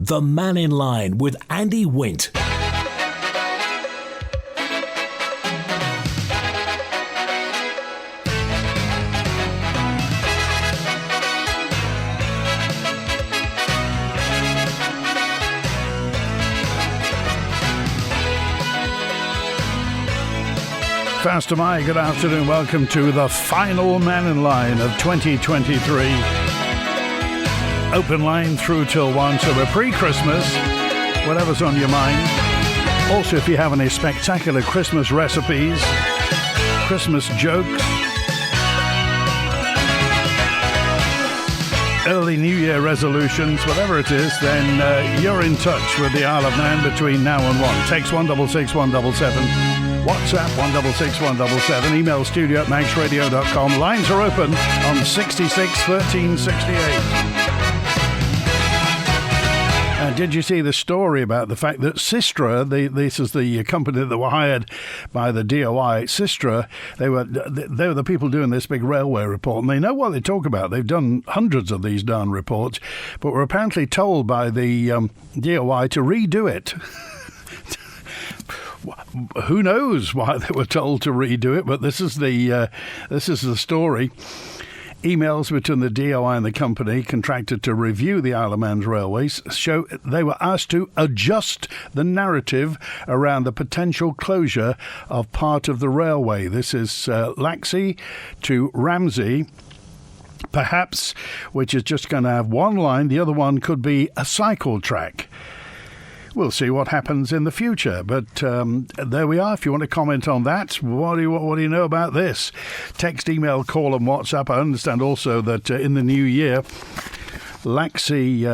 The Mannin Line with Andy Wint. Faster Mai, good afternoon. Welcome to the final Mannin Line of 2023. Open line through till 1, so we're pre-Christmas, whatever's on your mind. Also, if you have any spectacular Christmas recipes, Christmas jokes, early New Year resolutions, whatever it is, then you're in touch with the Isle of Man between now and 1. Text 166 177. WhatsApp 166 177, email studio at maxradio.com. Lines are open on 66 13 68. Did you see the story about the fact that Sistra, this is the company that were hired by the DOI, Sistra, they were the people doing this big railway report, and they know what they talk about. They've done hundreds of these darn reports, but were apparently told by the DOI to redo it. Who knows why they were told to redo it, but this is the story. Emails between the DOI and the company contracted to review the Isle of Man's railways show they were asked to adjust the narrative around the potential closure of part of the railway. This is Laxey to Ramsey, perhaps, which is just going to have one line. The other one could be a cycle track. We'll see what happens in the future, but there we are. If you want to comment on that, what do you know about this? Text, email, call and WhatsApp. I understand also that in the new year, Laxey's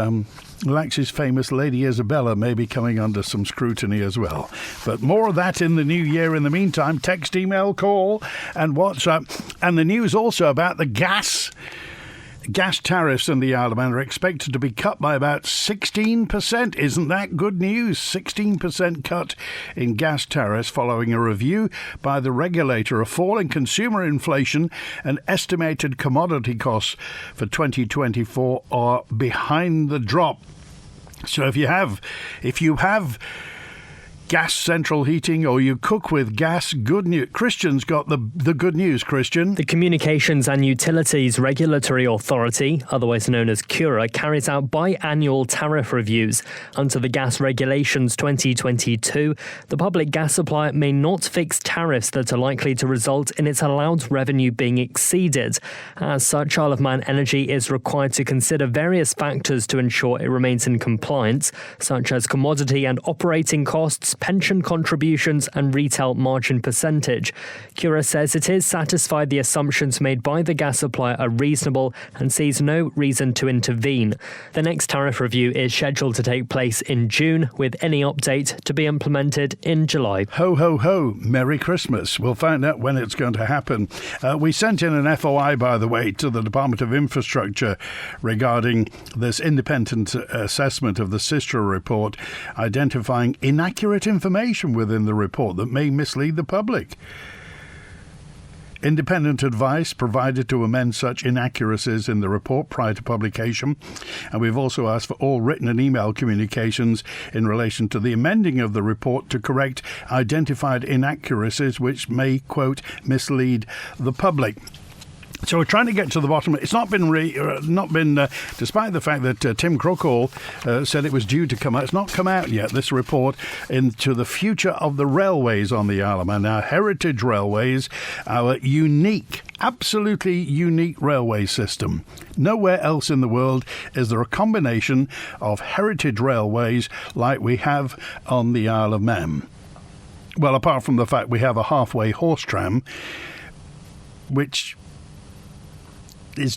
famous Lady Isabella may be coming under some scrutiny as well. But more of that in the new year. In the meantime, text, email, call and WhatsApp. And the news also about the gas tariffs in the Isle of Man are expected to be cut by about 16%. Isn't that good news? 16% cut in gas tariffs following a review by the regulator of falling consumer inflation and estimated commodity costs for 2024 are behind the drop. So if you have gas central heating or you cook with gas, good news. Christian's got the good news, Christian. The Communications and Utilities Regulatory Authority, otherwise known as CURA, carries out biannual tariff reviews. Under the Gas Regulations 2022, the public gas supplier may not fix tariffs that are likely to result in its allowed revenue being exceeded. As such, Isle of Man Energy is required to consider various factors to ensure it remains in compliance, such as commodity and operating costs, pension contributions and retail margin percentage. CURA says it is satisfied the assumptions made by the gas supplier are reasonable and sees no reason to intervene. The next tariff review is scheduled to take place in June, with any update to be implemented in July. Ho, ho, ho. Merry Christmas. We'll find out when it's going to happen. We sent in an FOI, by the way, to the Department of Infrastructure regarding this independent assessment of the Sistra report, identifying inaccurate information within the report that may mislead the public. Independent advice provided to amend such inaccuracies in the report prior to publication, and we've also asked for all written and email communications in relation to the amending of the report to correct identified inaccuracies which may, quote, mislead the public. So we're trying to get to the bottom. It's not been, despite the fact that Tim Crookall said it was due to come out. It's not come out yet, this report into the future of the railways on the Isle of Man. Our heritage railways, our unique, absolutely unique railway system. Nowhere else in the world is there a combination of heritage railways like we have on the Isle of Man. Well, apart from the fact we have a halfway horse tram, which is,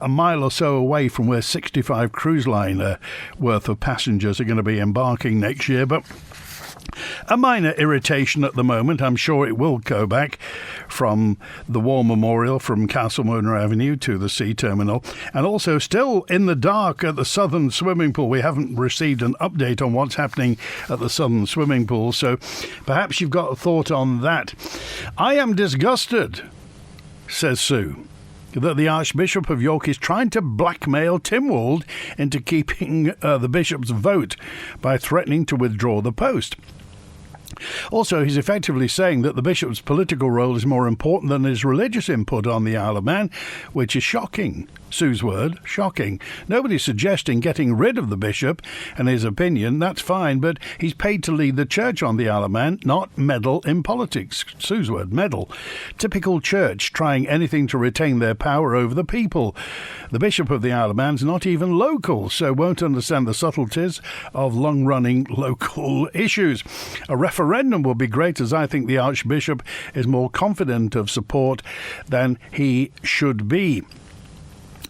a mile or so away from where 65 cruise line worth of passengers are going to be embarking next year. But a minor irritation at the moment. I'm sure it will go back from the War Memorial from Castlemona Avenue to the sea terminal. And also still in the dark at the Southern Swimming Pool. We haven't received an update on what's happening at the Southern Swimming Pool, so perhaps you've got a thought on that. I am disgusted, says Sue. that the Archbishop of York is trying to blackmail Tynwald into keeping the bishop's vote by threatening to withdraw the post. Also, he's effectively saying that the bishop's political role is more important than his religious input on the Isle of Man, which is shocking. Sue's word, shocking. Nobody's suggesting getting rid of the bishop and his opinion, that's fine, but he's paid to lead the church on the Isle of Man, not meddle in politics. Sue's word, meddle. Typical church, trying anything to retain their power over the people. The bishop of the Isle of Man's not even local, so won't understand the subtleties of long-running local issues. A referendum would be great, as I think the Archbishop is more confident of support than he should be.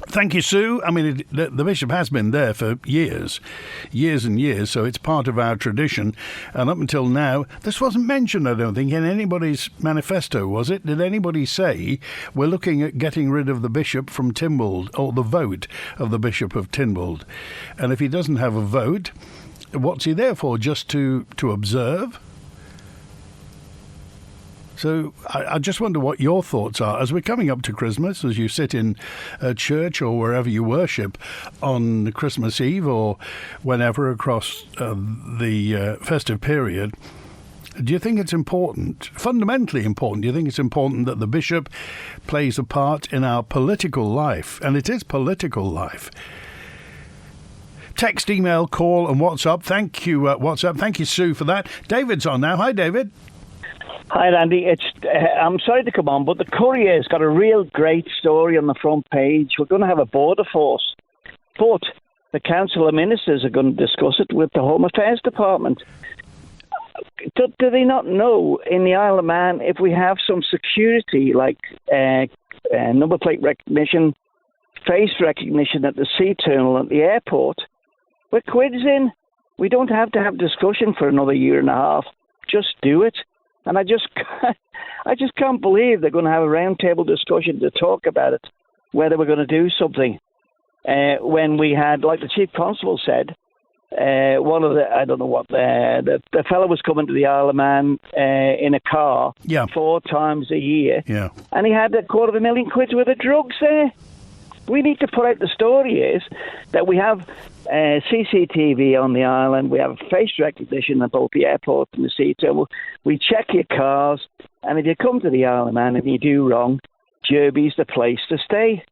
Thank you, Sue. I mean, the bishop has been there for years and years, so it's part of our tradition. And up until now, this wasn't mentioned, I don't think, in anybody's manifesto, was it? Did anybody say we're looking at getting rid of the bishop from Tynwald, or the vote of the Bishop of Tynwald? And if he doesn't have a vote, what's he there for? Just to observe? So I just wonder what your thoughts are as we're coming up to Christmas, as you sit in a church or wherever you worship on Christmas Eve or whenever across the festive period. Do you think it's important, fundamentally important, do you think it's important that the bishop plays a part in our political life? And it is political life. Text, email, call and WhatsApp. Thank you, WhatsApp. Thank you, Sue, for that. David's on now. Hi, David. Hi, Andy. I'm sorry to come on, but the Courier's got a real great story on the front page. We're going to have a border force, but the Council of Ministers are going to discuss it with the Home Affairs Department. Do they not know in the Isle of Man, if we have some security like number plate recognition, face recognition at the sea terminal at the airport, we're quids in. We don't have to have discussion for another year and a half. Just do it. And I just can't believe they're going to have a roundtable discussion to talk about it, whether we're going to do something. When we had, like the Chief Constable said, one of the, I don't know what, the fellow was coming to the Isle of Man in a car 4 times a year, and he had £250,000 worth of drugs there. We need to put out the story is that we have CCTV on the island, we have face recognition at both the airport and the sea terminal. We check your cars, and if you come to the Isle of Man and you do wrong, Derby's the place to stay.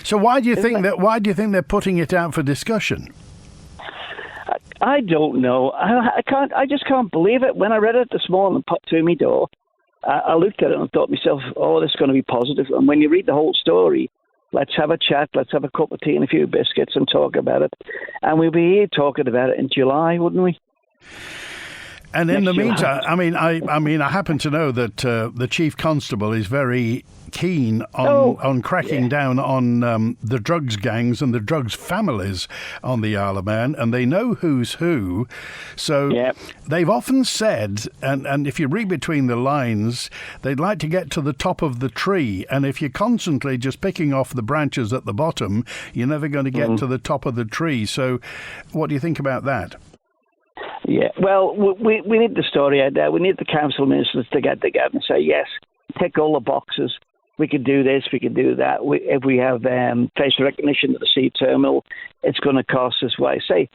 So why do you think they're putting it out for discussion? I don't know. I just can't believe it. When I read it this morning and popped through my door, I looked at it and thought to myself, oh, this is going to be positive. And when you read the whole story, let's have a chat, let's have a cup of tea and a few biscuits and talk about it. And we'll be here talking about it in July, wouldn't we? And in the meantime, I mean, I happen to know that the Chief Constable is very keen on cracking down on the drugs gangs and the drugs families on the Isle of Man, and they know who's who. So they've often said, and if you read between the lines, they'd like to get to the top of the tree. And if you're constantly just picking off the branches at the bottom, you're never going to get to the top of the tree. So what do you think about that? Yeah, well, we need the story out there. We need the council ministers to get together and say, yes, tick all the boxes. We can do this, we can do that. If we have face recognition at the sea terminal, it's going to cost us, say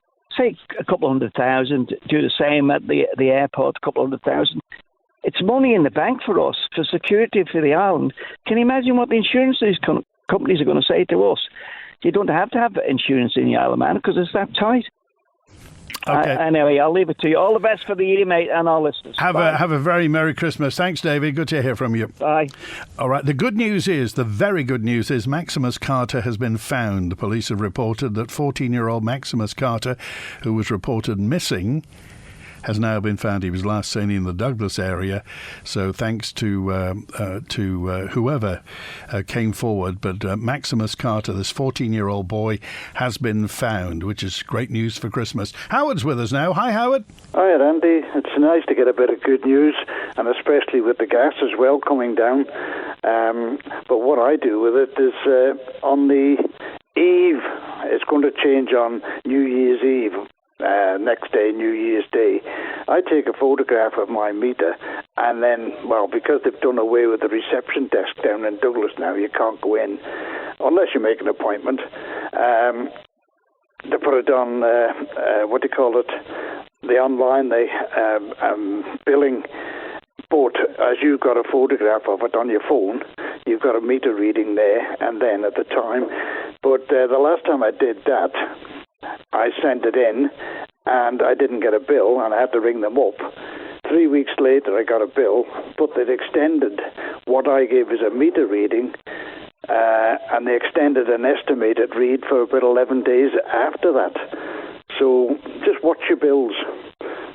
a couple 100,000. Do the same at the airport, a couple 100,000. It's money in the bank for us, for security for the island. Can you imagine what the insurance these companies are going to say to us? You don't have to have insurance in the Isle of Man because it's that tight. Okay. Anyway, I'll leave it to you. All the best for the year, mate, and our listeners. Have a very Merry Christmas. Thanks, David. Good to hear from you. Bye. All right. The very good news is Maximus Carter has been found. The police have reported that 14-year-old Maximus Carter, who was reported missing, has now been found. He was last seen in the Douglas area. So thanks to whoever came forward. But Maximus Carter, this 14-year-old boy, has been found, which is great news for Christmas. Howard's with us now. Hi, Howard. Hi, Andy. It's nice to get a bit of good news, and especially with the gas as well coming down. But what I do with it is on the eve, it's going to change on New Year's Eve. Next day, New Year's Day, I take a photograph of my meter, and then, well, because they've done away with the reception desk down in Douglas now, you can't go in unless you make an appointment. They put it on, the online, billing. But as you've got a photograph of it on your phone, you've got a meter reading there and then at the time. But the last time I did that, I sent it in and I didn't get a bill and I had to ring them up. 3 weeks later I got a bill, but they'd extended what I gave as a meter reading and they extended an estimated read for about 11 days after that. So just watch your bills,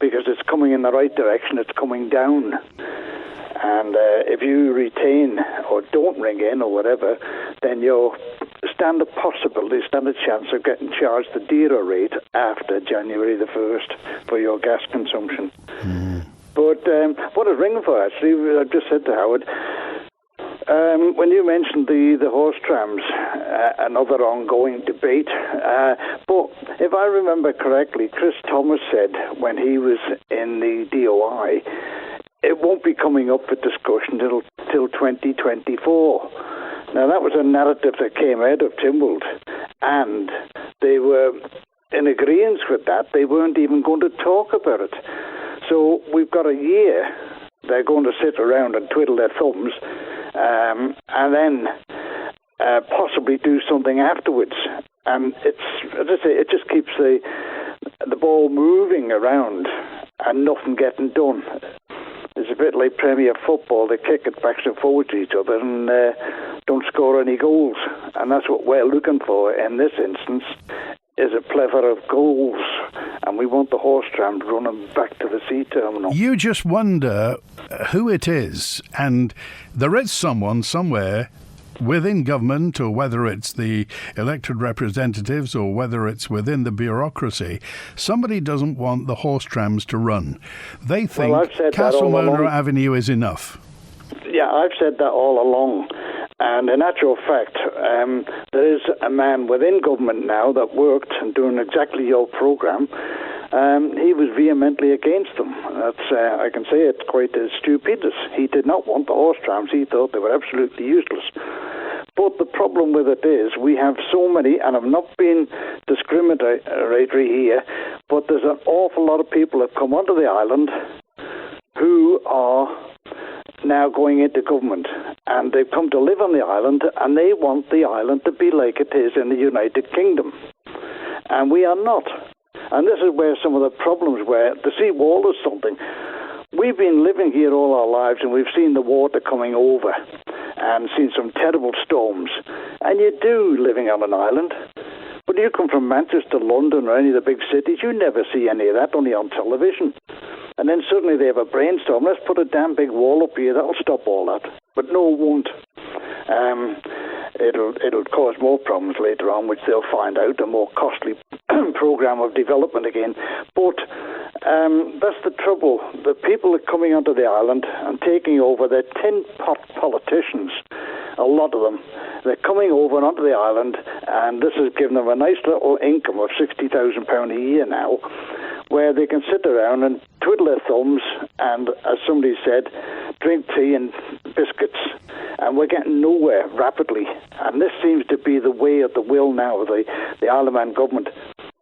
because it's coming in the right direction, it's coming down. And if you retain or don't ring in or whatever, then you stand a chance of getting charged the dearer rate after January the 1st for your gas consumption. But what I was ringing for, actually, I just said to Howard, when you mentioned the horse trams, another ongoing debate, but if I remember correctly, Chris Thomas said when he was in the DOI, it won't be coming up for discussion till 2024. Now, that was a narrative that came out of Tynwald, and they were in agreement with that. They weren't even going to talk about it. So we've got a year. They're going to sit around and twiddle their thumbs, and then possibly do something afterwards. And it's, as I say, it just keeps the ball moving around and nothing getting done. It's a bit like Premier Football. They kick it back and forward to each other and don't score any goals. And that's what we're looking for in this instance, is a plethora of goals. And we want the horse tram running back to the sea terminal. You just wonder who it is. And there is someone somewhere within government, or whether it's the elected representatives or whether it's within the bureaucracy, somebody doesn't want the horse trams to run. They think Castlemona Avenue is enough. Yeah, I've said that all along. And in actual fact, there is a man within government now that worked and doing exactly your programme. He was vehemently against them. That's I can say it's quite stupendous. He did not want the horse trams. He thought they were absolutely useless. But the problem with it is we have so many, and I'm not being discriminatory here, but there's an awful lot of people that come onto the island who are now going into government, and they've come to live on the island, and they want the island to be like it is in the United Kingdom. And we are not. And this is where some of the problems were. The sea wall is something. We've been living here all our lives, and we've seen the water coming over and seen some terrible storms. And you do, living on an island. But you come from Manchester, London, or any of the big cities, you never see any of that, only on television. And then suddenly they have a brainstorm. Let's put a damn big wall up here. That'll stop all that. But no, it won't. It'll cause more problems later on, which they'll find out, a more costly program of development again. But that's the trouble. The people are coming onto the island and taking over. They're tin pot politicians, a lot of them. They're coming over onto the island, and this has given them a nice little income of £60,000 a year now, where they can sit around and twiddle their thumbs and, as somebody said, drink tea and biscuits. And we're getting nowhere rapidly. And this seems to be the way of the will now of the Isle of Man government.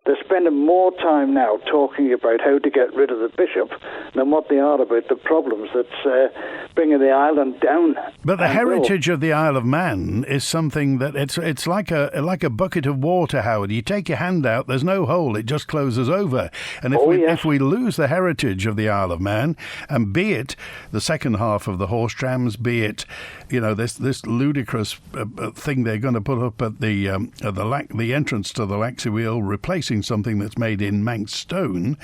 They're spending more time now talking about how to get rid of the bishop than what they are about the problems that's bringing the island down. But the heritage of the Isle of Man is something that it's like a bucket of water, Howard. You take your hand out, there's no hole, it just closes over. And if we lose the heritage of the Isle of Man, and be it the second half of the horse trams, be it this ludicrous thing they're going to put up at the entrance to the Laxey Wheel, replacing something that's made in Manx stone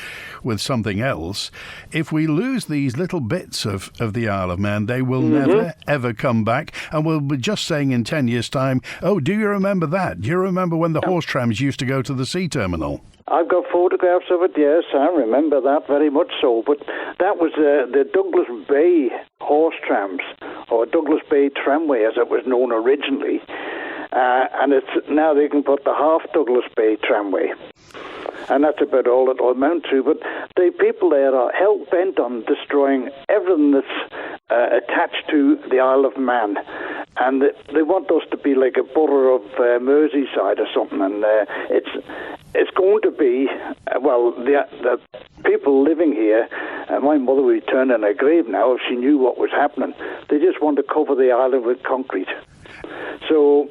with something else. If we lose these little bits of the Isle of Man, they will never, ever come back. And we'll be just saying in 10 years' time, oh, do you remember that? Do you remember when the horse trams used to go to the sea terminal? I've got photographs of it, yes, I remember that very much so. But that was the Douglas Bay horse trams, or Douglas Bay Tramway as it was known originally. And it's now they can put the half Douglas Bay Tramway. And that's about all it'll amount to. But the people there are hell-bent on destroying everything that's attached to the Isle of Man. And they want us to be like a borough of Merseyside or something. And it's going to be, the people living here, my mother would turn in her grave now if she knew what was happening. They just want to cover the island with concrete. So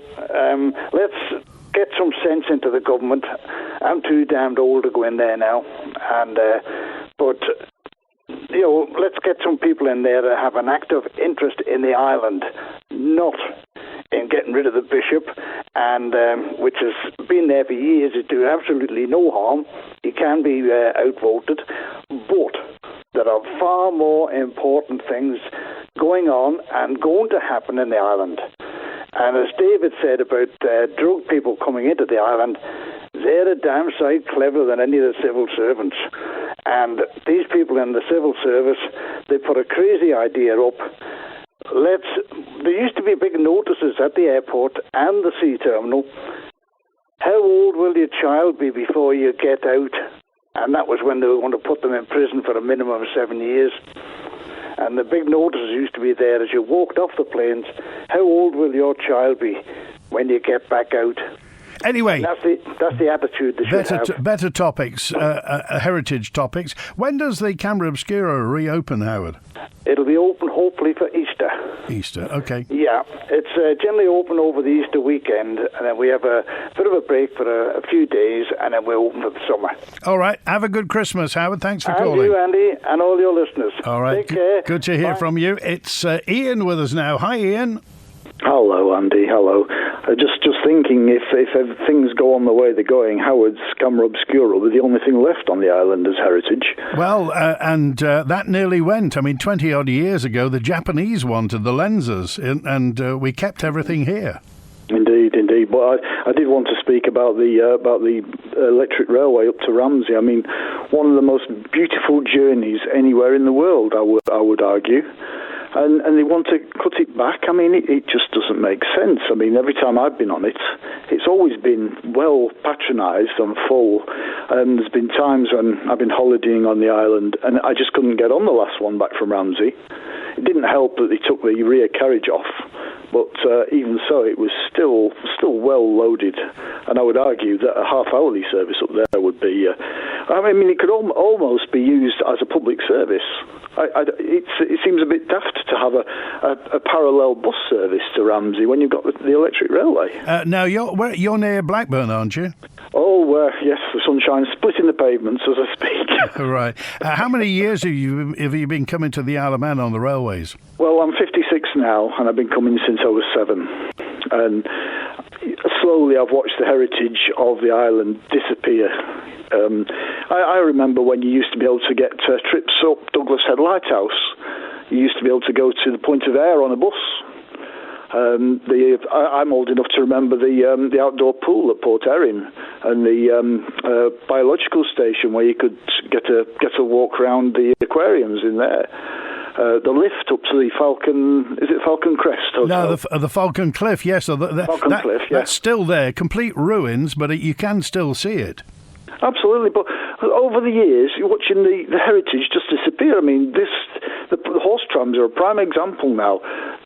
let's get some sense into the government. I'm too damned old to go in there now. But let's get some people in there that have an active interest in the island, not in getting rid of the bishop, and which has been there for years. It do absolutely no harm. He can be outvoted, but there are far more important things going on and going to happen in the island. And as David said about drug people coming into the island, they're a damn sight cleverer than any of the civil servants. And these people in the civil service, they put a crazy idea up. There used to be big notices at the airport and the sea terminal. How old will your child be before you get out? And that was when they were going to put them in prison for a minimum of 7 years. And the big notices used to be there as you walked off the planes. How old will your child be when you get back out? Anyway, that's the attitude they should have. Better topics, heritage topics. When does the Camera Obscura reopen, Howard? It'll be open hopefully for Easter. Easter, okay. Yeah, it's generally open over the Easter weekend, and then we have a bit of a break for a few days, and then we're open for the summer. All right, have a good Christmas, Howard. Thanks for calling. And you, Andy, and all your listeners. All right, take care. Good to hear Bye. from you. It's Ian with us now. Hi, Ian. Hello, Andy. Hello. Just thinking, if things go on the way they're going, Howard's Camera Obscura will be the only thing left on the island as heritage. Well, and that nearly went. I mean, 20-odd years ago, the Japanese wanted the lenses, and we kept everything here. Indeed. But I did want to speak about the electric railway up to Ramsey. I mean, one of the most beautiful journeys anywhere in the world, I would argue. And they want to cut it back. I mean, it just doesn't make sense. I mean, every time I've been on it, it's always been well patronised and full. And there's been times when I've been holidaying on the island and I just couldn't get on the last one back from Ramsey. It didn't help that they took the rear carriage off, but even so, it was still well loaded. And I would argue that a half-hourly service up there would be. I mean, it could almost be used as a public service. It seems a bit daft to have a parallel bus service to Ramsey when you've got the electric railway. Now, you're near Blackburn, aren't you? Oh, yes, the sunshine's splitting the pavements as I speak. Right. How many years have you been coming to the Isle of Man on the railways? Well, I'm 56 now, and I've been coming since I was 7. And slowly I've watched the heritage of the island disappear. I remember when you used to be able to get trips up Douglas Head Lighthouse. You used to be able to go to the Point of Ayre on a bus. I'm old enough to remember the outdoor pool at Port Erin and the biological station where you could get a walk around the aquariums in there. The lift up to the Falcon, is it Falcon Crest Hotel? No, the Falcon Cliff, yes. Falcon Cliff, yeah. That's still there, complete ruins, but you can still see it. Absolutely, but over the years, you're watching the heritage just disappear. I mean, the horse trams are a prime example now.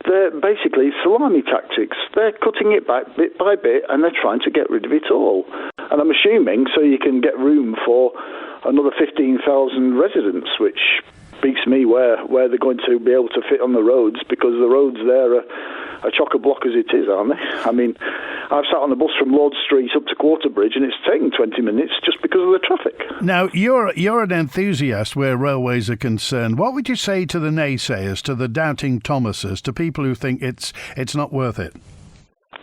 They're basically salami tactics. They're cutting it back bit by bit, and they're trying to get rid of it all. And I'm assuming so you can get room for another 15,000 residents, which beats me where they're going to be able to fit on the roads, because the roads there are chock-a-block as it is, aren't they? I mean, I've sat on the bus from Lord Street up to Quarterbridge and it's taken 20 minutes just because of the traffic. Now, you're an enthusiast where railways are concerned. What would you say to the naysayers, to the doubting Thomases, to people who think it's not worth it?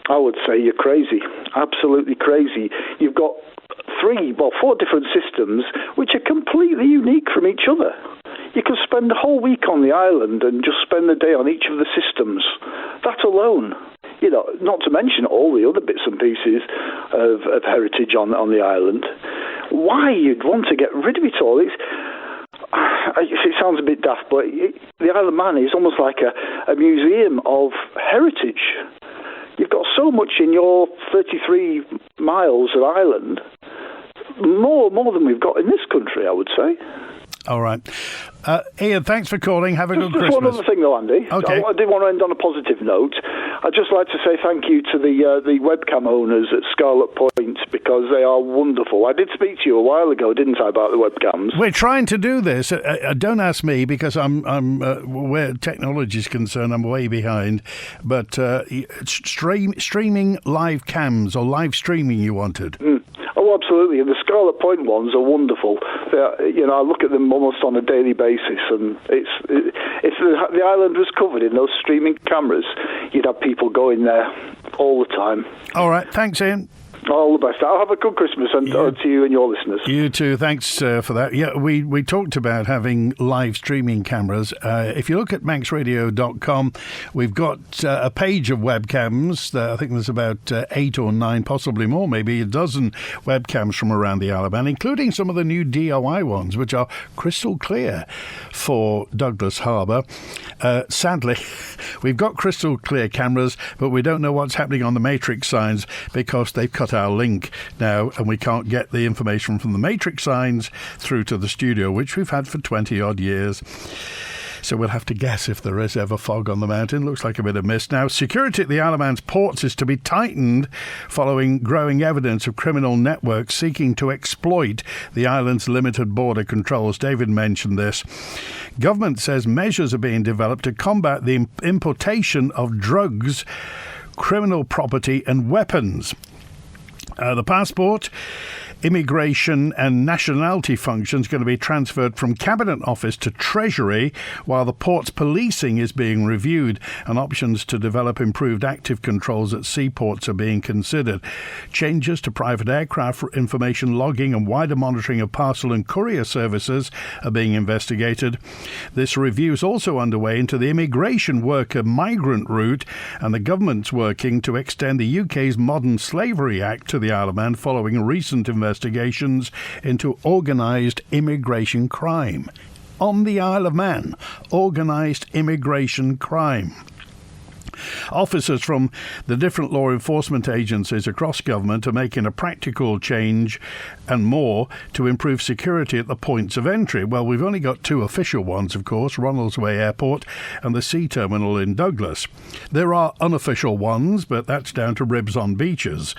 I would say you're crazy, absolutely crazy. You've got 4 different systems which are completely unique from each other. You can spend a whole week on the island and just spend a day on each of the systems. That alone, not to mention all the other bits and pieces of heritage on the island. Why you'd want to get rid of it all? It sounds a bit daft, but the Isle of Man is almost like a museum of heritage. You've got so much in your 33 miles of island, more than we've got in this country, I would say. All right. Ian, thanks for calling. Have a good Christmas. Just one other thing, though, Andy. Okay. I did want to end on a positive note. I'd just like to say thank you to the webcam owners at Scarlet Point, because they are wonderful. I did speak to you a while ago, didn't I, about the webcams? We're trying to do this. Don't ask me, because I'm where technology is concerned, I'm way behind. But streaming live cams or live streaming you wanted. Oh, absolutely. And the Scarlet Point ones are wonderful. I look at them almost on a daily basis, and if the island was covered in those streaming cameras, you'd have people going there all the time. All right. Thanks, Ian. All the best. I'll have a good Christmas and to you and your listeners. You too. Thanks for that. Yeah, we talked about having live streaming cameras. If you look at manxradio.com, we've got a page of webcams. I think there's about 8 or 9, possibly more, maybe a dozen webcams from around the Isle of Man, including some of the new DIY ones, which are crystal clear for Douglas Harbour. Sadly, we've got crystal clear cameras, but we don't know what's happening on the matrix signs, because they've cut our link now, and we can't get the information from the matrix signs through to the studio, which we've had for 20 odd years. So we'll have to guess if there is ever fog on the mountain. Looks like a bit of mist. Now, security at the Isle of Man's ports is to be tightened following growing evidence of criminal networks seeking to exploit the island's limited border controls. David mentioned this. Government says measures are being developed to combat the importation of drugs, criminal property and weapons. The passport, immigration and nationality functions going to be transferred from Cabinet Office to Treasury, while the port's policing is being reviewed, and options to develop improved active controls at seaports are being considered. Changes to private aircraft information logging and wider monitoring of parcel and courier services are being investigated. This review is also underway into the immigration worker migrant route, and the government's working to extend the UK's Modern Slavery Act to the Isle of Man following recent investigations into organised immigration crime. On the Isle of Man, organised immigration crime. Officers from the different law enforcement agencies across government are making a practical change and more to improve security at the points of entry. Well, we've only got 2 official ones, of course, Ronaldsway Airport and the Sea Terminal in Douglas. There are unofficial ones, but that's down to ribs on beaches.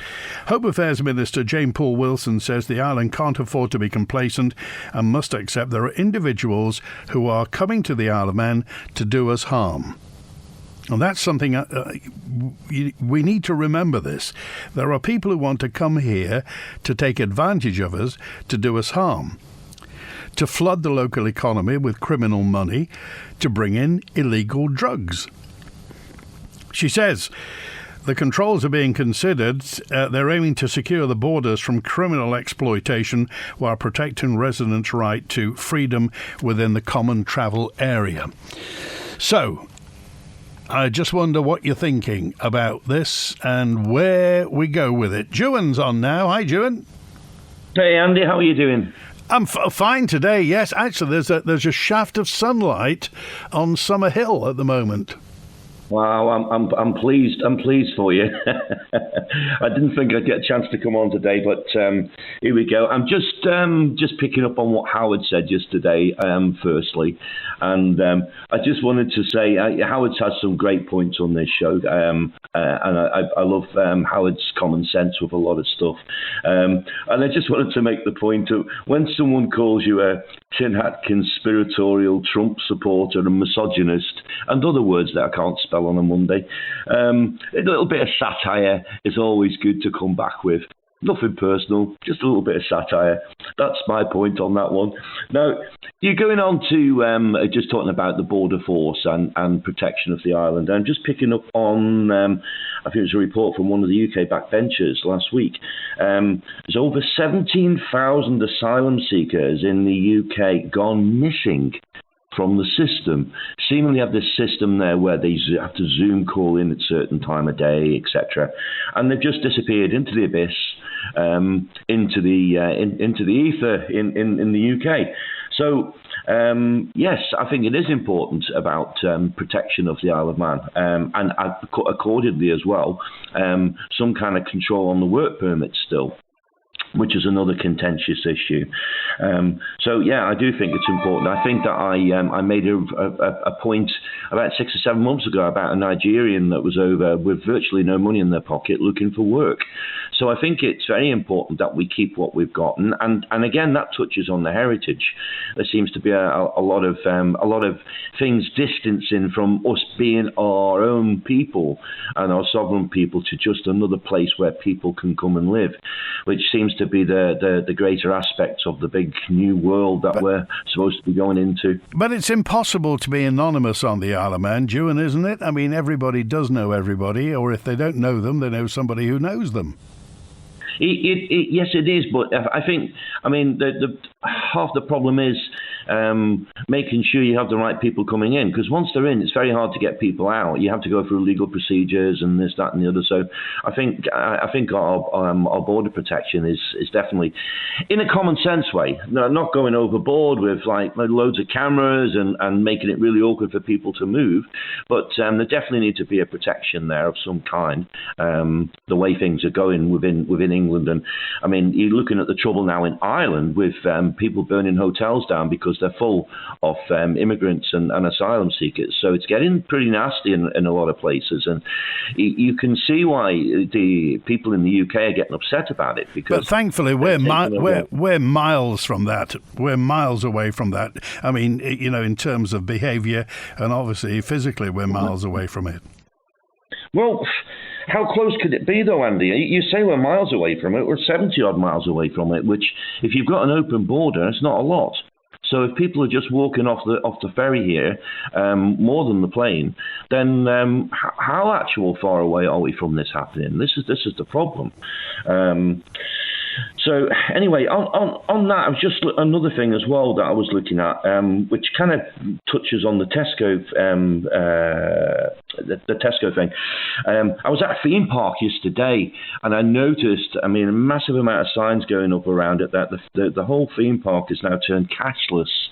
Home Affairs Minister Jane Poole-Wilson says the island can't afford to be complacent and must accept there are individuals who are coming to the Isle of Man to do us harm. And that's something we need to remember this. There are people who want to come here to take advantage of us, to do us harm, to flood the local economy with criminal money, to bring in illegal drugs. She says the controls are being considered. They're aiming to secure the borders from criminal exploitation while protecting residents' right to freedom within the common travel area. So, I just wonder what you're thinking about this and where we go with it. Juan's on now. Hi, Juan. Hey, Andy. How are you doing? I'm fine today, yes. Actually, there's a shaft of sunlight on Summer Hill at the moment. Wow, I'm pleased. I'm pleased for you. I didn't think I'd get a chance to come on today, but here we go. I'm just picking up on what Howard said yesterday. Firstly, and I just wanted to say Howard's had some great points on this show, and I love Howard's common sense with a lot of stuff. And I just wanted to make the point of when someone calls you a tin hat conspiratorial Trump supporter and misogynist, and other words that I can't spell on a Monday, a little bit of satire is always good to come back with. Nothing personal, just a little bit of satire. That's my point on that one. Now, you're going on to just talking about the border force and protection of the island. I'm just picking up on, I think it was a report from one of the UK backbenchers last week. There's over 17,000 asylum seekers in the UK gone missing from the system. Seemingly have this system there where they have to Zoom call in at a certain time of day, etc. And they've just disappeared into the abyss, into the ether in the UK. So, yes, I think it is important about protection of the Isle of Man, and accordingly as well, some kind of control on the work permits still. which is another contentious issue. So yeah, I do think it's important. I think that I made a point about 6 or 7 months ago about a Nigerian that was over with virtually no money in their pocket looking for work. So I think it's very important that we keep what we've got, and again that touches on the heritage. There seems to be a lot of things distancing from us being our own people and our sovereign people to just another place where people can come and live, which seems to be the greater aspects of the big new world that we're supposed to be going into. But it's impossible to be anonymous on the Isle of Man, Ewan, isn't it? I mean, everybody does know everybody, or if they don't know them, they know somebody who knows them. Yes, it is, but I think, the half the problem is making sure you have the right people coming in, because once they're in, it's very hard to get people out. You have to go through legal procedures and this, that, and the other. So I think our border protection is definitely, in a common sense way, not going overboard with like loads of cameras and making it really awkward for people to move, but there definitely needs to be a protection there of some kind. The way things are going within England, and I mean, you're looking at the trouble now in Ireland with people burning hotels down because they're full of immigrants and asylum seekers. So it's getting pretty nasty in a lot of places, and you can see why the people in the UK are getting upset about it. Because but thankfully, we're miles from that. We're miles away from that. I mean, in terms of behaviour, and obviously physically, we're miles away from it. Well, how close could it be, though, Andy? You say we're miles away from it. We're 70-odd miles away from it, which, if you've got an open border, it's not a lot. So if people are just walking off the ferry here, more than the plane, then how actual far away are we from this happening? This is the problem. So anyway, on that, I was just another thing as well that I was looking at, which kind of touches on the Tesco the Tesco thing. I was at a theme park yesterday, and I noticed, a massive amount of signs going up around it that the whole theme park is now turned cashless.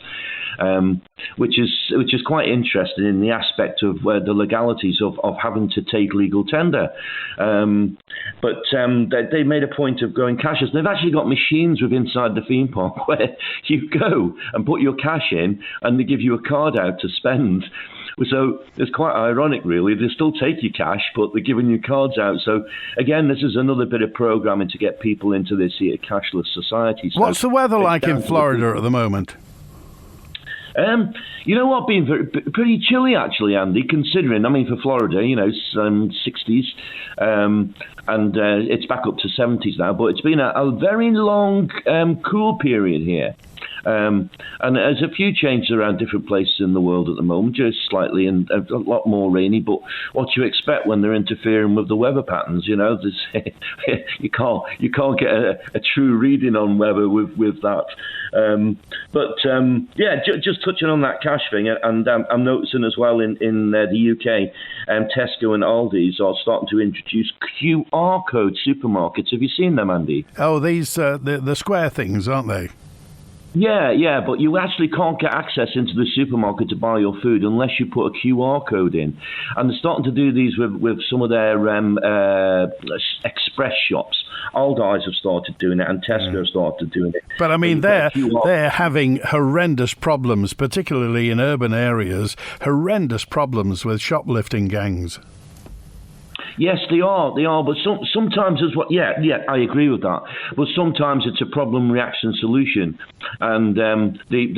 Which is quite interesting in the aspect of where the legalities of having to take legal tender. But they made a point of going cashless. They've actually got machines inside the theme park where you go and put your cash in, and they give you a card out to spend. So it's quite ironic, really. They still take your cash, but they're giving you cards out. So, again, this is another bit of programming to get people into this here cashless society. So what's the weather like in Florida at the moment? You know what, being pretty chilly, actually, Andy, considering, for Florida, 60s, and it's back up to 70s now, but it's been a very long, cool period here. And there's a few changes around different places in the world at the moment, just slightly, and a lot more rainy. But what you expect when they're interfering with the weather patterns, you can't get a true reading on weather with that. Just touching on that cash thing, and I'm noticing as well in the UK, Tesco and Aldi's are starting to introduce QR code supermarkets. Have you seen them, Andy? Oh, these the square things, aren't they? Yeah, but you actually can't get access into the supermarket to buy your food unless you put a QR code in. And they're starting to do these with some of their express shops. Aldi's have started doing it, and Tesco have started doing it. But they're having horrendous problems, particularly in urban areas, horrendous problems with shoplifting gangs. Yes, they are. But sometimes as well. Yeah, I agree with that. But sometimes it's a problem, reaction, solution, and they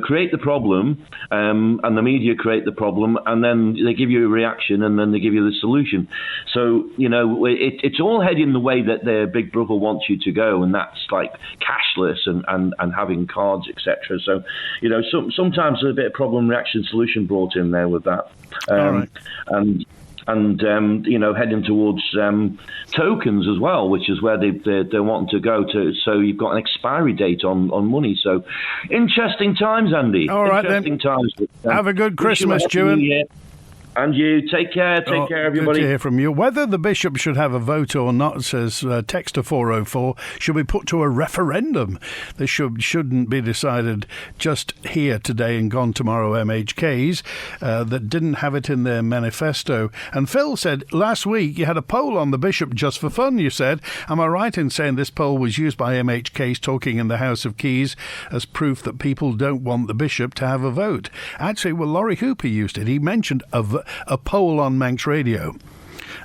create the problem, and the media create the problem, and then they give you a reaction, and then they give you the solution. So it's all heading the way that their big brother wants you to go, and that's like cashless and having cards, etc. So sometimes there's a bit of problem, reaction, solution brought in there with that. All right. And heading towards tokens as well, which is where they're wanting to go to. So you've got an expiry date on money. So interesting times, Andy. All right, interesting then. Times. Have a good Christmas, Ewan. And you, take care. Take care, everybody. Good to hear from you. Whether the bishop should have a vote or not, says text to 404, should be put to a referendum. This shouldn't be decided just here today and gone tomorrow, MHKs, that didn't have it in their manifesto. And Phil said, last week you had a poll on the bishop just for fun, you said. Am I right in saying this poll was used by MHKs talking in the House of Keys as proof that people don't want the bishop to have a vote? Actually, well, Laurie Hooper used it. He mentioned a poll on Manx Radio.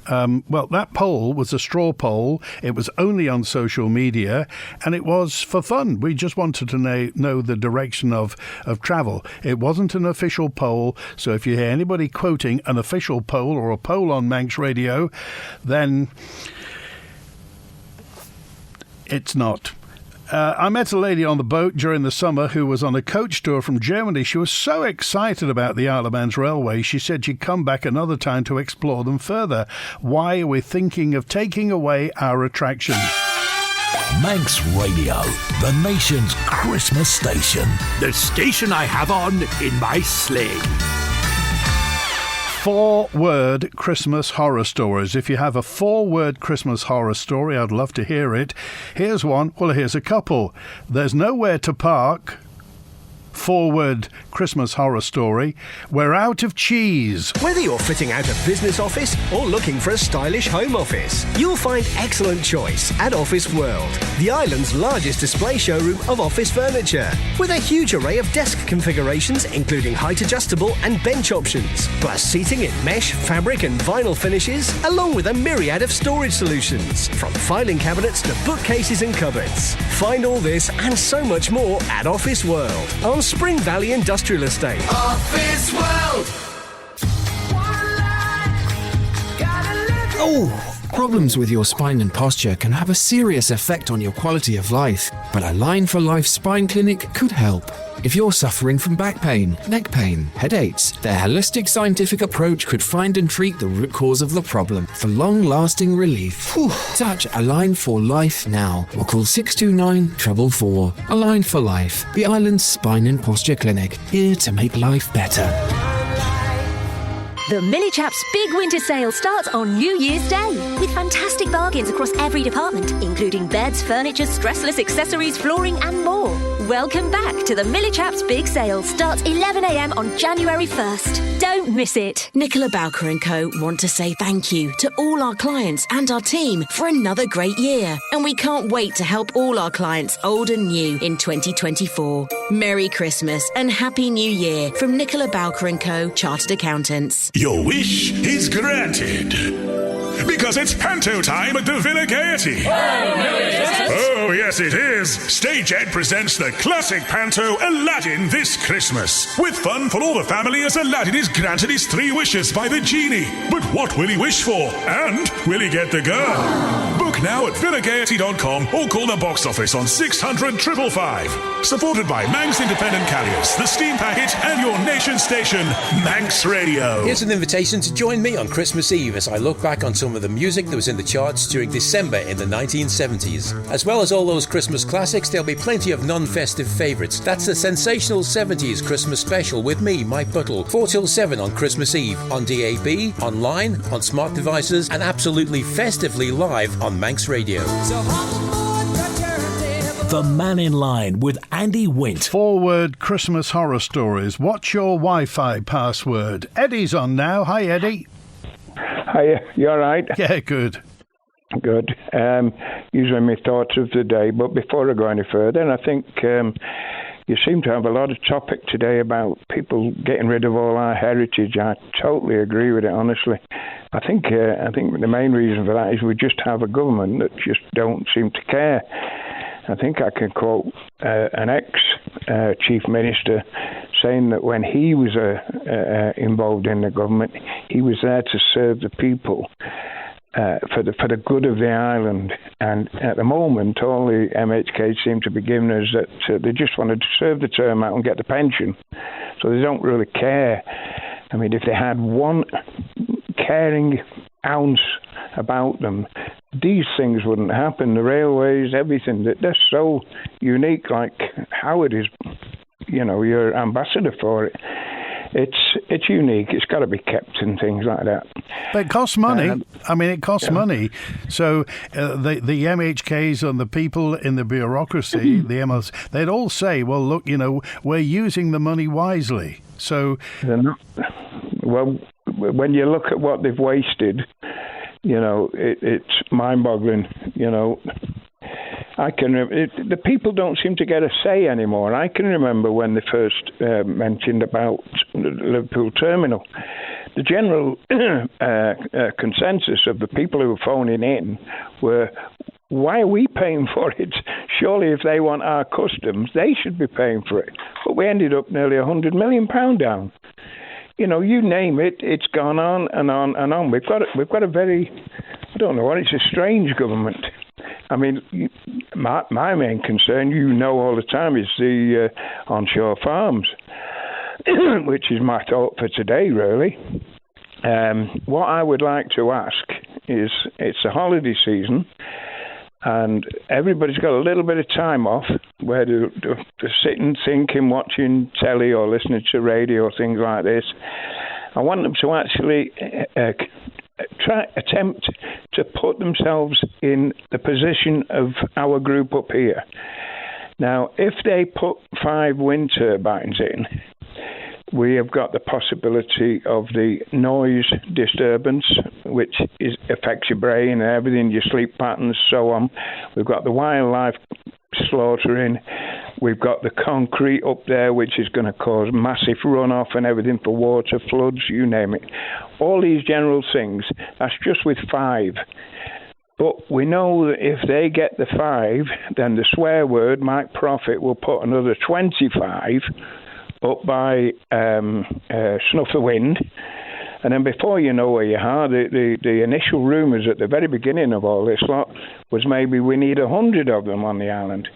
Well, that poll was a straw poll. It was only on social media, and it was for fun. We just wanted to know the direction of travel. It wasn't an official poll, so if you hear anybody quoting an official poll or a poll on Manx Radio, then it's not. I met a lady on the boat during the summer who was on a coach tour from Germany. She was so excited about the Isle of Man's Railway, she said she'd come back another time to explore them further. Why are we thinking of taking away our attractions? Manx Radio, the nation's Christmas station. The station I have on in my sling. 4-word Christmas horror stories. If you have a 4-word Christmas horror story, I'd love to hear it. Here's one. Well, here's a couple. There's nowhere to park. 4-word Christmas horror story. We're out of cheese. Whether you're fitting out a business office or looking for a stylish home office, you'll find excellent choice at Office World, the island's largest display showroom of office furniture, with a huge array of desk configurations including height adjustable and bench options, plus seating in mesh, fabric and vinyl finishes, along with a myriad of storage solutions, from filing cabinets to bookcases and cupboards. Find all this and so much more at Office World on Spring Valley Industrial Estate. Office World. Oh, problems with your spine and posture can have a serious effect on your quality of life, but a Line for Life spine clinic could help. If you're suffering from back pain, neck pain, headaches, their holistic scientific approach could find and treat the root cause of the problem for long-lasting relief. Touch A Line for Life now or call 629 444. A Line for Life, the island's spine and posture clinic, here to make life better. The Millie Chaps Big Winter Sale starts on New Year's Day with fantastic bargains across every department, including beds, furniture, stressless accessories, flooring and more. Welcome back to the Millie Chaps Big Sale. Starts 11 a.m. on January 1st. Don't miss it. Nicola Bowker & Co. want to say thank you to all our clients and our team for another great year. And we can't wait to help all our clients, old and new, in 2024. Merry Christmas and Happy New Year from Nicola Bowker & Co. Chartered Accountants. Your wish is granted. Because it's panto time at the Villa Gaiety. Oh, yes, it is. Stagehead presents the classic panto Aladdin this Christmas. With fun for all the family as Aladdin is granted his 3 wishes by the genie. But what will he wish for? And will he get the girl? Book now at villagaiety.com or call the box office on 600 555. Supported by Manx Independent Carriers, the Steam Packet and your nation station, Manx Radio. Here's an invitation to join me on Christmas Eve as I look back on some of the music that was in the charts during December in the 1970s. As well as all those Christmas classics, there'll be plenty of non-festive favourites. That's the sensational 70s Christmas special with me, Mike Buttle, 4 till 7 on Christmas Eve, on DAB, online, on smart devices, and absolutely festively live on Manx Radio. The Mannin Line with Andy Wint. 4-word Christmas horror stories. What's your Wi-Fi password? Eddie's on now. Hi, Eddie. Hi, you all right? Yeah, good. Good. Usually my thoughts of the day, but before I go any further, and I think you seem to have a lot of topic today about people getting rid of all our heritage. I totally agree with it, honestly. I think the main reason for that is we just have a government that just don't seem to care. I think I can quote an ex-chief minister saying that when he was involved in the government, he was there to serve the people for the good of the island. And at the moment, all the MHK seem to be giving us that they just wanted to serve the term out and get the pension. So they don't really care. I mean, if they had one caring ounce about them, these things wouldn't happen. The railways, everything, they're so unique, like Howard is, your ambassador for it. it's unique. It's got to be kept and things like that. But it costs money. It costs money. So the MHKs and the people in the bureaucracy, the MLS, they'd all say, well, look, we're using the money wisely. So they're not. Well, when you look at what they've wasted, it's mind-boggling. The people don't seem to get a say anymore. I can remember when they first mentioned about the Liverpool terminal. The general consensus of the people who were phoning in were, why are we paying for it? Surely if they want our customs, they should be paying for it. But we ended up nearly £100 million down. You name it, it's gone on and on and on. We've got a very, I don't know what, it's a strange government. My main concern, all the time, is the onshore farms, which is my thought for today, really. What I would like to ask is, it's a holiday season, and everybody's got a little bit of time off where to sit and think and watching telly or listening to radio or things like this. I want them to actually attempt to put themselves in the position of our group up here. Now, if they put 5 wind turbines in, we have got the possibility of the noise disturbance, which affects your brain and everything, your sleep patterns, so on. We've got the wildlife slaughtering. We've got the concrete up there, which is going to cause massive runoff and everything for water, floods, you name it. All these general things, that's just with 5. But we know that if they get the 5, then the swear word, Mike Prophet, will put another 25 up by Snuff the Wind. And then before you know where you are, the initial rumours at the very beginning of all this lot was maybe we need 100 of them on the island.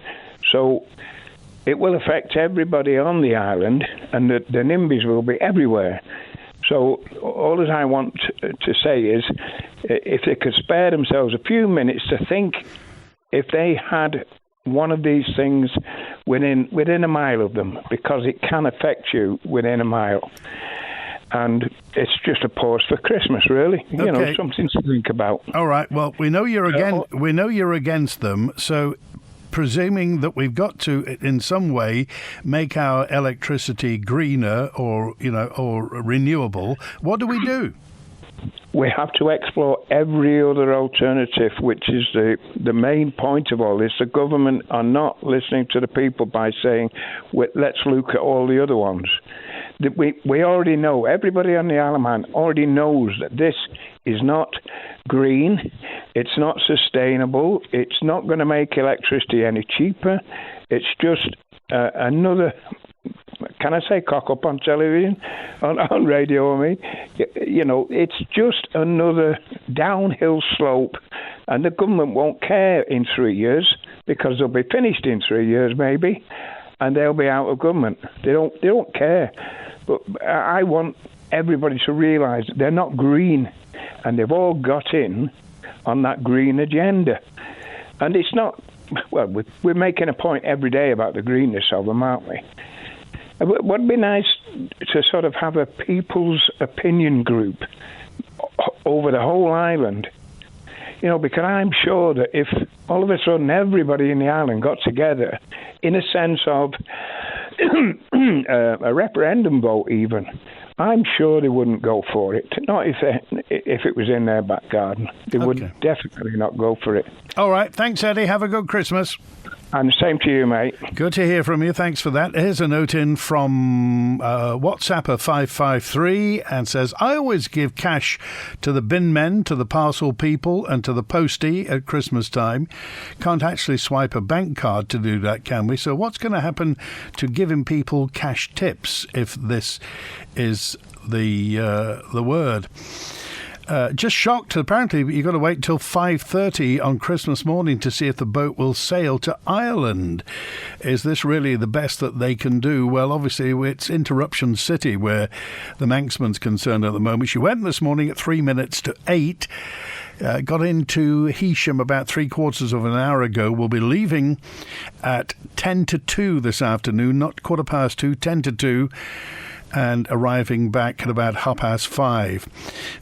So it will affect everybody on the island, and the NIMBYs will be everywhere. So all that I want to say is, if they could spare themselves a few minutes to think, if they had one of these things within a mile of them, because it can affect you within a mile. And it's just a pause for Christmas, really. Okay. Something to think about. All right. Well, we know you're against them. So, presuming that we've got to, in some way, make our electricity greener or renewable, what do we do? We have to explore every other alternative, which is the main point of all this. The government are not listening to the people by saying, let's look at all the other ones. We already know, everybody on the Isle of Man already knows that this is not green, it's not sustainable, it's not going to make electricity any cheaper, it's just another... Can I say cock up on television, on radio? It's just another downhill slope, and the government won't care in 3 years, because they'll be finished in 3 years maybe, and they'll be out of government. They don't care. But I want everybody to realise that they're not green, and they've all got in on that green agenda. And it's not... Well, we're making a point every day about the greenness of them, aren't we? It would be nice to sort of have a people's opinion group over the whole island, because I'm sure that if all of a sudden everybody in the island got together in a sense of a referendum vote even, I'm sure they wouldn't go for it. Not if it was in their back garden. They would definitely not go for it. All right. Thanks, Eddie. Have a good Christmas. And the same to you, mate. Good to hear from you. Thanks for that. Here's a note in from WhatsApper 553 and says, I always give cash to the bin men, to the parcel people and to the postie at Christmas time. Can't actually swipe a bank card to do that, can we? So what's going to happen to giving people cash tips if this is the word? Just shocked. Apparently, you've got to wait till 5:30 on Christmas morning to see if the boat will sail to Ireland. Is this really the best that they can do? Well, obviously, it's Interruption City where the Manxman's concerned at the moment. She went this morning at 3 minutes to 8. Got into Heysham about 3/4 of an hour ago. We'll be leaving at 10 to 2 this afternoon, not 2:15, 10 to 2. and arriving back at about 5:30.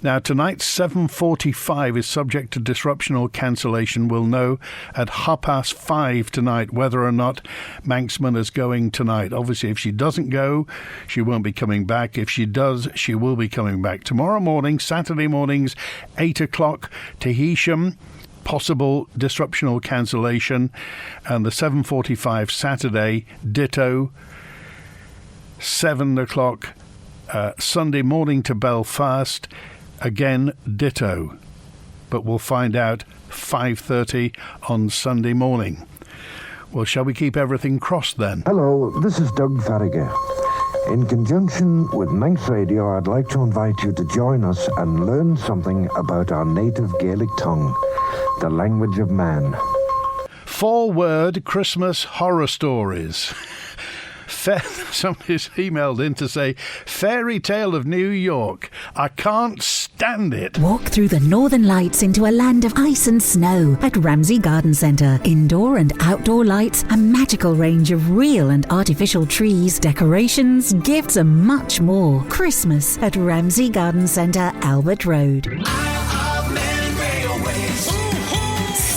Now, tonight's 7:45 is subject to disruption or cancellation. We'll know at 5:30 tonight whether or not Manxman is going tonight. Obviously, if she doesn't go, she won't be coming back. If she does, she will be coming back. Tomorrow morning, Saturday mornings, 8 o'clock to Heysham. Possible disruption or cancellation. And the 7:45 Saturday, ditto. 7 o'clock Sunday morning to Belfast, again ditto. But we'll find out 5:30 on Sunday morning. Well, shall we keep everything crossed then? Hello, this is Doug Farragher. In conjunction with Manx Radio, I'd like to invite you to join us and learn something about our native Gaelic tongue, the language of man. 4-word Christmas horror stories. Somebody's emailed in to say, Fairy Tale of New York. I can't stand it. Walk through the northern lights into a land of ice and snow at Ramsey Garden Centre. Indoor and outdoor lights, a magical range of real and artificial trees, decorations, gifts and much more. Christmas at Ramsey Garden Centre, Albert Road.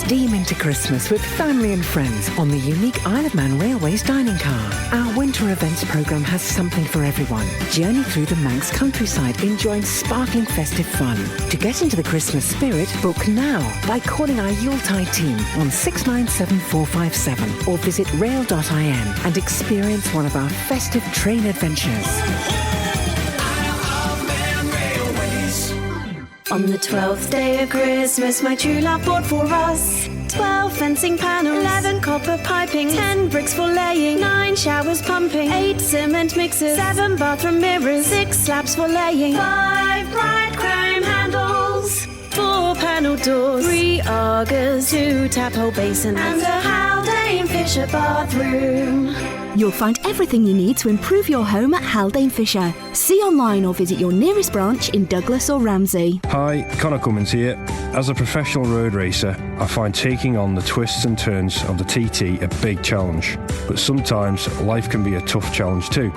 Steam into Christmas with family and friends on the unique Isle of Man Railways dining car. Our winter events programme has something for everyone. Journey through the Manx countryside enjoying sparkling festive fun. To get into the Christmas spirit, book now by calling our Yuletide team on 697457 or visit rail.in and experience one of our festive train adventures. On the 12th day of Christmas, my true love bought for us 12 fencing panels, 11 copper piping, 10 bricks for laying, 9 showers pumping, 8 cement mixers, 7 bathroom mirrors, 6 slabs for laying, 5 bright chrome handles, 4 panel doors, 3 augers, 2 tap hole basins, and a Haldane Fisher bathroom. You'll find everything you need to improve your home at Haldane Fisher. See online or visit your nearest branch in Douglas or Ramsey. Hi, Connor Cummins here. As a professional road racer, I find taking on the twists and turns of the TT a big challenge. But sometimes life can be a tough challenge too.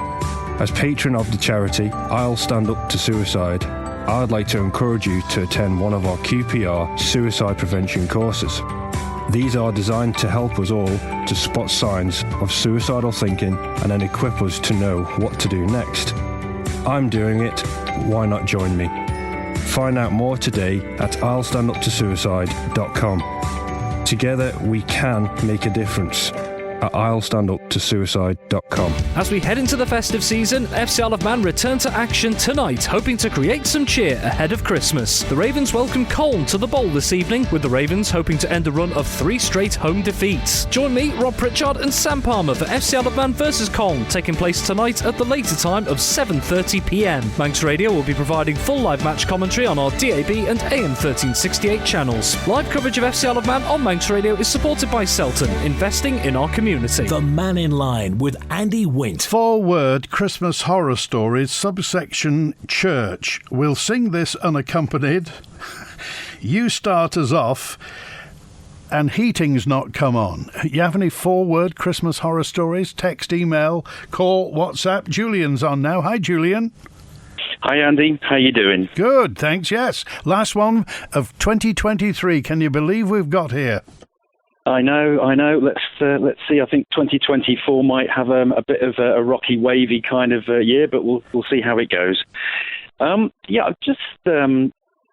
As patron of the charity I'll Stand Up to Suicide, I'd like to encourage you to attend one of our QPR suicide prevention courses. These are designed to help us all to spot signs of suicidal thinking and then equip us to know what to do next. I'm doing it, why not join me? Find out more today at I'llStandUpToSuicide.com. Together we can make a difference at I'llStandUpToSuicide.com. As we head into the festive season, FC Isle of Man return to action tonight, hoping to create some cheer ahead of Christmas. The Ravens welcome Colne to the Bowl this evening, with the Ravens hoping to end a run of 3 straight home defeats. Join me, Rob Pritchard and Sam Palmer for FC Isle of Man vs Colne, taking place tonight at the later time of 7:30pm. Manx Radio will be providing full live match commentary on our DAB and AM 1368 channels. Live coverage of FC Isle of Man on Manx Radio is supported by Selton, investing in our community. The Mannin Line with Andy Wint. 4-word Christmas horror stories, subsection church. We'll sing this unaccompanied. You start us off, and heating's not come on. You have any 4-word Christmas horror stories? Text, email, call, WhatsApp. Julian's on now. Hi, Julian. Hi, Andy. How you doing? Good, thanks, yes. Last one of 2023. Can you believe we've got here? I know. Let's see. I think 2024 might have a bit of a rocky, wavy kind of year, but we'll see how it goes. I'm just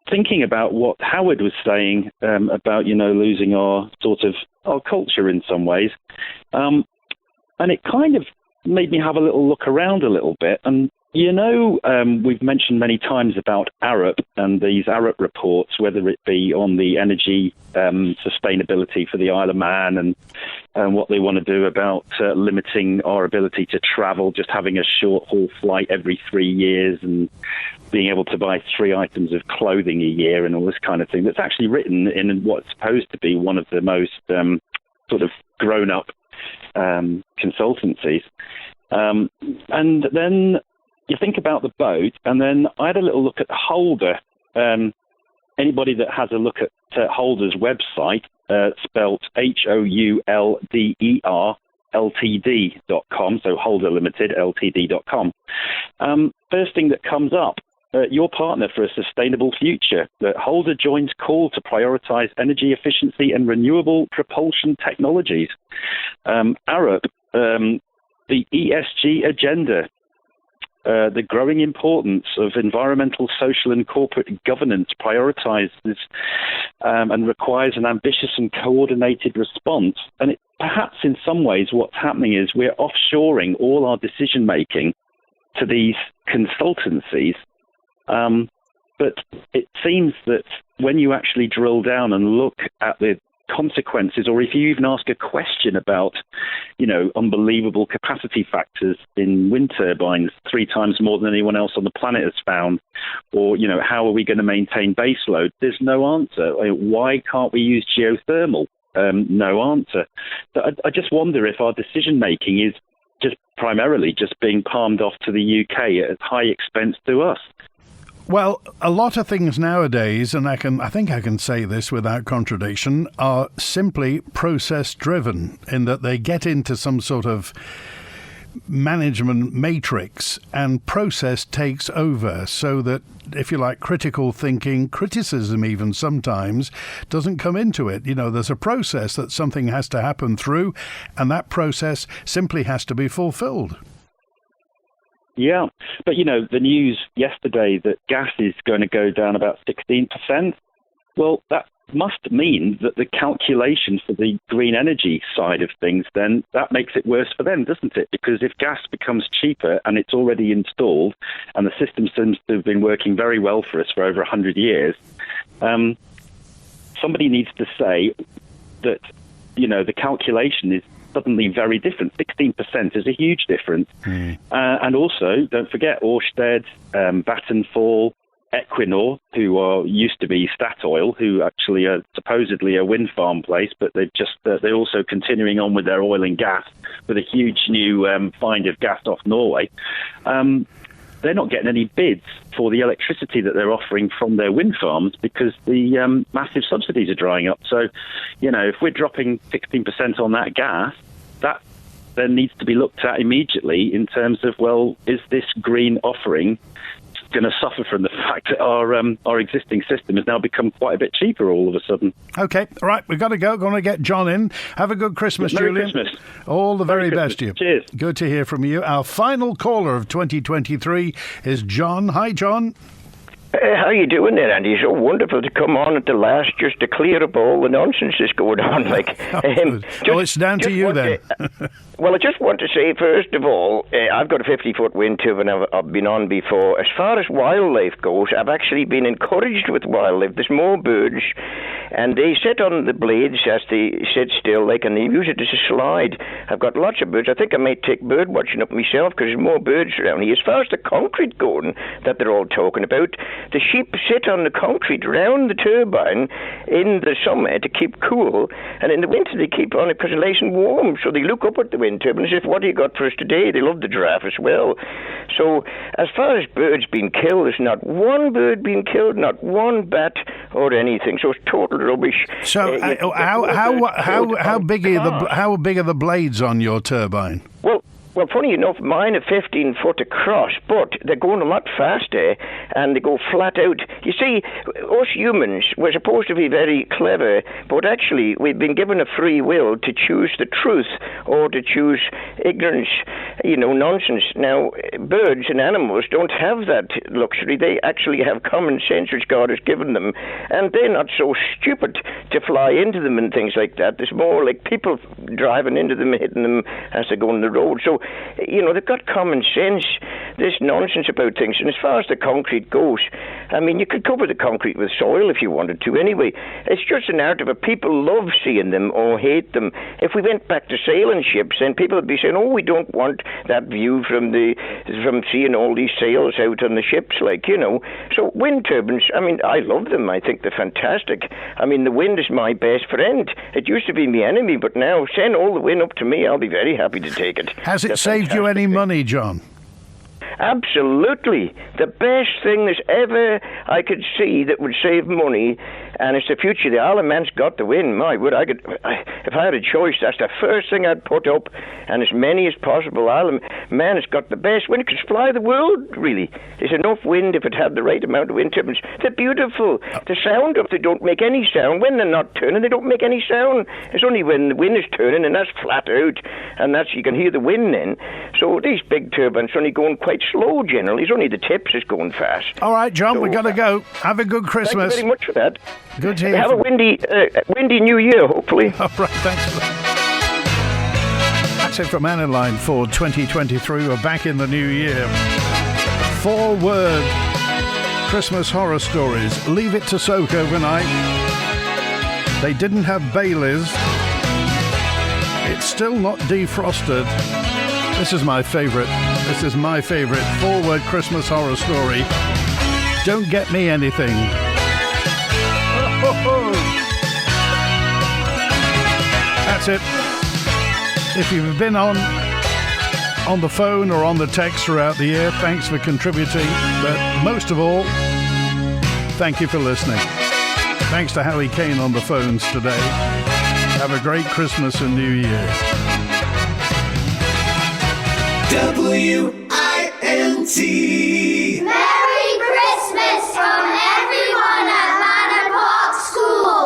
thinking about what Howard was saying about losing our sort of our culture in some ways, and it kind of made me have a little look around a little bit. And we've mentioned many times about ARUP and these ARUP reports, whether it be on the energy sustainability for the Isle of Man and what they want to do about limiting our ability to travel, just having a short-haul flight every 3 years and being able to buy 3 items of clothing a year and all this kind of thing. That's actually written in what's supposed to be one of the most sort of grown-up consultancies. And then you think about the boat, and then I had a little look at Holder. Anybody that has a look at Holder's website, spelt HOULDER, holderltd.com, so Holder Limited, ltd.com. First thing that comes up, your partner for a sustainable future. That Holder joins call to prioritize energy efficiency and renewable propulsion technologies. Arup, the ESG agenda. The growing importance of environmental, social and corporate governance prioritizes and requires an ambitious and coordinated response. And perhaps in some ways what's happening is we're offshoring all our decision-making to these consultancies. But it seems that when you actually drill down and look at the consequences, or if you even ask a question about, unbelievable capacity factors in wind turbines, 3 times more than anyone else on the planet has found, or, how are we going to maintain baseload? There's no answer. Why can't we use geothermal? No answer. But I just wonder if our decision-making is just primarily just being palmed off to the UK at high expense to us. Well, a lot of things nowadays, and I think I can say this without contradiction, are simply process-driven in that they get into some sort of management matrix and process takes over, so that, if you like, critical thinking, criticism even sometimes, doesn't come into it. There's a process that something has to happen through, and that process simply has to be fulfilled. Yeah, but the news yesterday that gas is going to go down about 16%, well, that must mean that the calculation for the green energy side of things, then that makes it worse for them, doesn't it? Because if gas becomes cheaper and it's already installed and the system seems to have been working very well for us for over 100 years, somebody needs to say that, the calculation is suddenly very different. 16% is a huge difference. And also, don't forget, Ørsted, Vattenfall, Equinor, who used to be Statoil, who actually are supposedly a wind farm place, but they're also continuing on with their oil and gas with a huge new find of gas off Norway. They're not getting any bids for the electricity that they're offering from their wind farms because the massive subsidies are drying up. So, if we're dropping 16% on that gas, that then needs to be looked at immediately in terms of, well, is this green offering going to suffer from the fact that our existing system has now become quite a bit cheaper all of a sudden? Okay, all right, we've got to go. Going to get John in. Have a good Christmas, Merry Julian. Christmas. All the very best to you. Cheers. Good to hear from you. Our final caller of 2023 is John. Hi, John. How you doing there, Andy? It's so wonderful to come on at the last just to clear up all the nonsense that's going on. It's down to you then. Well, I just want to say, first of all, I've got a 50-foot wind turbine I've been on before. As far as wildlife goes, I've actually been encouraged with wildlife. There's more birds, and they sit on the blades as they sit still, and they use it as a slide. I've got lots of birds. I think I might take bird watching up myself because there's more birds around here. As far as the concrete going that they're all talking about, the sheep sit on the concrete round the turbine in the summer to keep cool, and in the winter they keep on it because it's nice and warm. So they look up at the wind turbine and say, "What do you got for us today?" They love the giraffe as well. So as far as birds being killed, there's not one bird being killed, not one bat or anything. So it's total rubbish. So how big are the blades on your turbine? Well, funny enough, mine are 15 foot across, but they're going a lot faster and they go flat out. You see, us humans, we're supposed to be very clever, but actually we've been given a free will to choose the truth or to choose ignorance, nonsense. Now, birds and animals don't have that luxury. They actually have common sense, which God has given them, and they're not so stupid to fly into them and things like that. There's more like people driving into them, hitting them as they go on the road. So, they've got common sense. There's nonsense about things. And as far as the concrete goes, I mean, you could cover the concrete with soil if you wanted to anyway. It's just a narrative of people love seeing them or hate them. If we went back to sailing ships, then people would be saying, "Oh, we don't want that view from seeing all these sails out on the ships," So wind turbines, I mean, I love them. I think they're fantastic. I mean, the wind is my best friend. It used to be my enemy, but now send all the wind up to me. I'll be very happy to take it. Has it saved you any money, John? Absolutely. The best thing that's ever I could see that would save money, and it's the future. The Isle of Man's got the win. My word, if I had a choice, that's the first thing I'd put up, and as many as possible. Isle of Man has got the best wind. It could fly the world, really. There's enough wind if it had the right amount of wind turbines. They're beautiful. The sound of them don't make any sound. When they're not turning, they don't make any sound. It's only when the wind is turning, and that's flat out, and that's you can hear the wind then. So these big turbines are only going quite slow generally. It's only the tips is going fast. All right, John, we've got to go. Have a good Christmas. Thank you very much for that. Good to hear. Have a windy New Year, hopefully. All right, thanks for that. That's it from Mannin Line for 2023. We're back in the new year. 4-word Christmas horror stories. Leave it to soak overnight. They didn't have Baileys. It's still not defrosted. This is my favourite. 4-word Christmas horror story. Don't get me anything. That's it. If you've been on the phone or on the text throughout the year, thanks for contributing. But most of all, thank you for listening. Thanks to Harry Kane on the phones today. Have a great Christmas and New Year. WINT